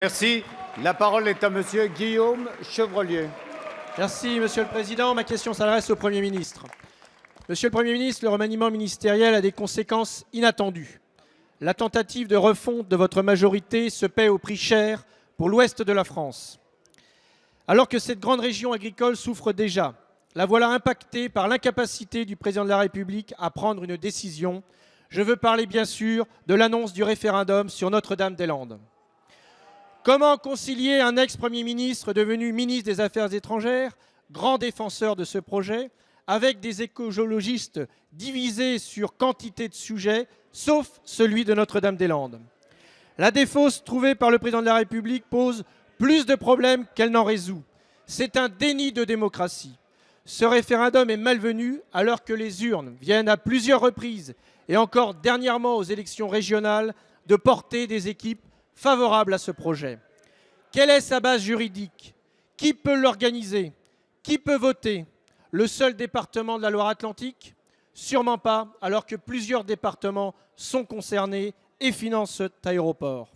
Merci. La parole est à Monsieur Guillaume Chevrollier. Merci, Monsieur le Président. Ma question s'adresse au Premier ministre. Monsieur le Premier ministre, le remaniement ministériel a des conséquences inattendues. La tentative de refonte de votre majorité se paie au prix cher pour l'ouest de la France. Alors que cette grande région agricole souffre déjà, la voilà impactée par l'incapacité du Président de la République à prendre une décision. Je veux parler bien sûr de l'annonce du référendum sur Notre-Dame-des-Landes. Comment concilier un ex-Premier ministre devenu ministre des Affaires étrangères, grand défenseur de ce projet, avec des écologistes divisés sur quantité de sujets, sauf celui de Notre-Dame-des-Landes? La défausse trouvée par le Président de la République pose plus de problèmes qu'elle n'en résout. C'est un déni de démocratie. Ce référendum est malvenu alors que les urnes viennent à plusieurs reprises, et encore dernièrement aux élections régionales, de porter des équipes favorable à ce projet. Quelle est sa base juridique? Qui peut l'organiser? Qui peut voter? Le seul département de la Loire-Atlantique? Sûrement pas, alors que plusieurs départements sont concernés et financent cet aéroport.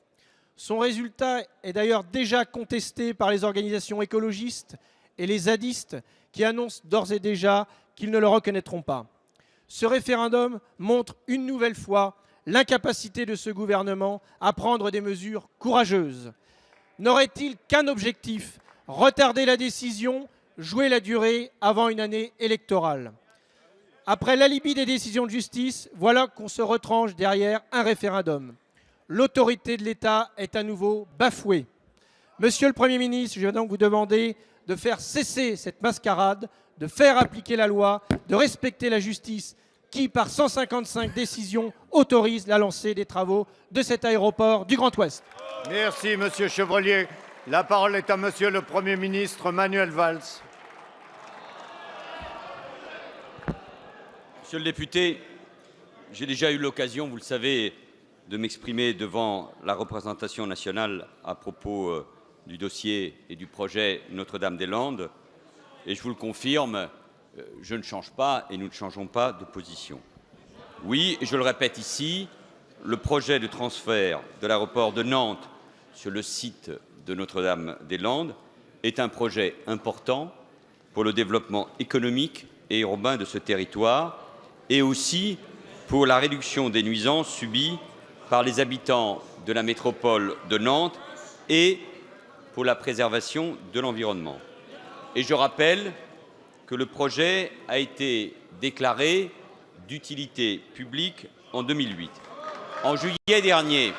Son résultat est d'ailleurs déjà contesté par les organisations écologistes et les zadistes qui annoncent d'ores et déjà qu'ils ne le reconnaîtront pas. Ce référendum montre une nouvelle fois l'incapacité de ce gouvernement à prendre des mesures courageuses. N'aurait-il qu'un objectif? Retarder la décision, jouer la durée avant une année électorale. Après l'alibi des décisions de justice, voilà qu'on se retranche derrière un référendum. L'autorité de l'État est à nouveau bafouée. Monsieur le Premier ministre, je vais donc vous demander de faire cesser cette mascarade, de faire appliquer la loi, de respecter la justice qui, par 155 décisions, autorise la lancée des travaux de cet aéroport du Grand Ouest. Merci, Monsieur Chevrollier. La parole est à Monsieur le Premier ministre Manuel Valls. Monsieur le député, j'ai déjà eu l'occasion, vous le savez, de m'exprimer devant la représentation nationale à propos du dossier et du projet Notre-Dame-des-Landes. Et je vous le confirme, je ne change pas et nous ne changeons pas de position. Oui, et je le répète ici, le projet de transfert de l'aéroport de Nantes sur le site de Notre-Dame-des-Landes est un projet important pour le développement économique et urbain de ce territoire et aussi pour la réduction des nuisances subies par les habitants de la métropole de Nantes et pour la préservation de l'environnement. Et je rappelle que le projet a été déclaré d'utilité publique en 2008. En juillet dernier,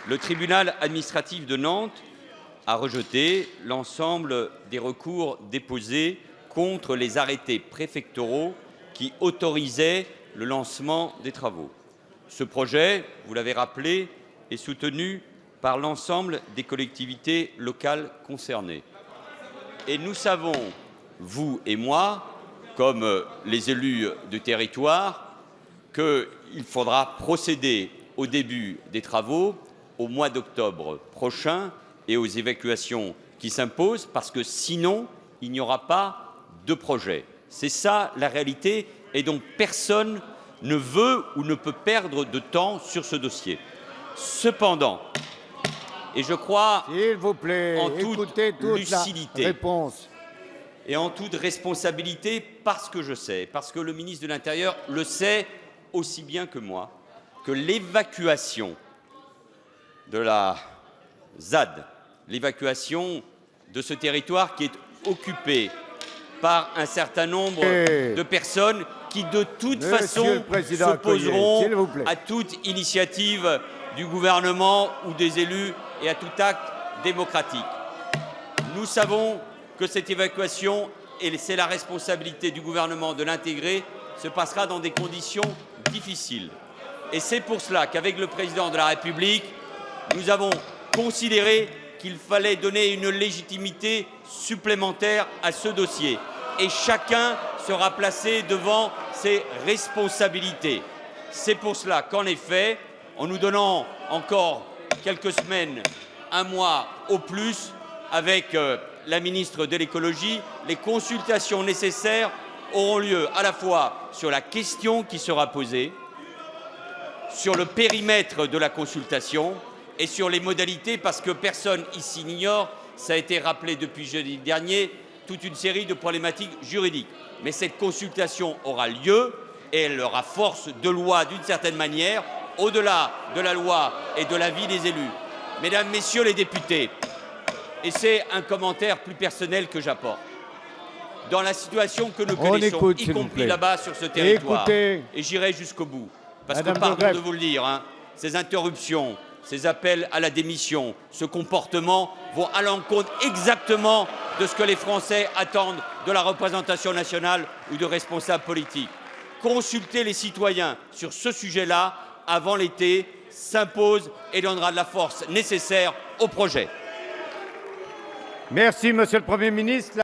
le tribunal administratif de Nantes a rejeté l'ensemble des recours déposés contre les arrêtés préfectoraux qui autorisaient le lancement des travaux. Ce projet, vous l'avez rappelé, est soutenu par l'ensemble des collectivités locales concernées. Et nous savons, vous et moi, comme les élus du territoire, qu'il faudra procéder au début des travaux au mois d'octobre prochain et aux évacuations qui s'imposent, parce que sinon, il n'y aura pas de projet. C'est ça la réalité, et donc personne ne veut ou ne peut perdre de temps sur ce dossier. Cependant, et je crois, s'il vous plaît, en toute lucidité réponse et en toute responsabilité, parce que je sais, parce que le ministre de l'Intérieur le sait aussi bien que moi, que l'évacuation de la ZAD, l'évacuation de ce territoire qui est occupé par un certain nombre de personnes qui, de toute façon, s'opposeront à toute initiative du gouvernement ou des élus et à tout acte démocratique. Nous savons que cette évacuation, et c'est la responsabilité du gouvernement de l'intégrer, se passera dans des conditions difficiles. Et c'est pour cela qu'avec le Président de la République, nous avons considéré qu'il fallait donner une légitimité supplémentaire à ce dossier. Et chacun sera placé devant ses responsabilités. C'est pour cela qu'en effet, en nous donnant encore quelques semaines, un mois au plus, avec la ministre de l'écologie, les consultations nécessaires auront lieu à la fois sur la question qui sera posée, sur le périmètre de la consultation et sur les modalités, parce que personne ici n'ignore, ça a été rappelé depuis jeudi dernier, toute une série de problématiques juridiques. Mais cette consultation aura lieu et elle aura force de loi d'une certaine manière, au-delà de la loi et de l'avis des élus. Mesdames, Messieurs les députés, et c'est un commentaire plus personnel que j'apporte, dans la situation que nous connaissons, y compris là-bas sur ce territoire, et j'irai jusqu'au bout, parce que, pardon de vous le dire, ces interruptions, ces appels à la démission, ce comportement vont à l'encontre exactement de ce que les Français attendent de la représentation nationale ou de responsables politiques. Consulter les citoyens sur ce sujet-là avant l'été s'impose et donnera de la force nécessaire au projet. Merci, Monsieur le Premier ministre.